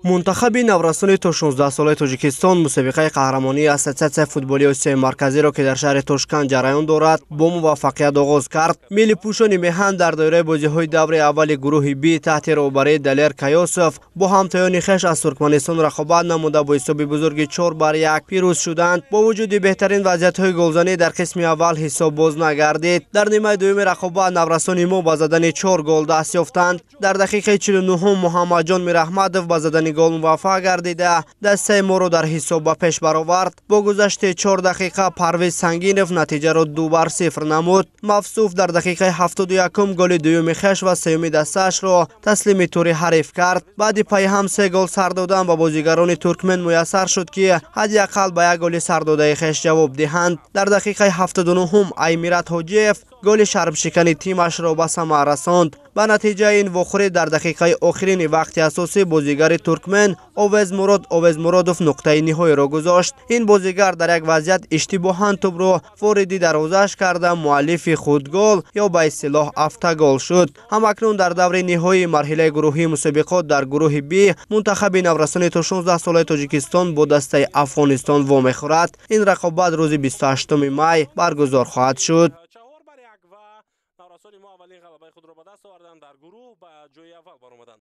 منتخب نورستان تا 16 ساله تاجیکستان مسابقه قهرمانی اساسیاسیون فوتبالی آسیای مرکزی را که در شهر تاشکند جریان دارد با موفقیت آغاز کرد. ملی پوشان میهن در دایره بازی‌های دور اول گروه بی تحت رهبری دلیر کیاسوف با همتایان خویش از ترکمنستان رقابت نموده با حساب بزرگ 4-1 پیروز شدند. با وجود بهترین وضعیت‌های گلزنی در قسم اول حساب باز نگردید. در نیمه دوم رقابت نورستان ما با زدن 4 گل دست یافتند. در دقیقه 49 محمد جان میراحمدov با زدن گل موفق گردیده دسته ما را در حساب به پیش برآورد. با گذشت 4 دقیقه پرویز سنگینов نتیجه را 2-0 نمود. مفصوف در دقیقه 71 گل دوم خویش و سوم دستش را تسلیم توری حریف کرد. بعد پای هم 3 گل سر دادن به بازیگران ترکمن میسر شد که حداقل به 1 گل سر داده خویش جواب دهند. در دقیقه 79 ایمیرت حاجیف گل شرم شکنی تیمش را به ثمر رساند. به نتیجه این واخوری در دقیقه آخرین وقت اساسی بازیگر ترکمن اویز مرادوف نقطه نهایی را گذاشت. این بازیگر در یک وضعیت اشتباهاً توپ را فوری دروازش کرده مؤلف خود گل یا به اصطلاح افتگال شد. همکنون در دور نهایی مرحله گروهی مسابقات در گروه بی منتخب نورستان تا 16 ساله تاجیکستان با دسته افغانستان وام خورد. این رقابت روز 28 می برگزار خواهد شد. نورستان ما اولین غلبه خود را به دست آوردند در گروه به جای اول برآمدند.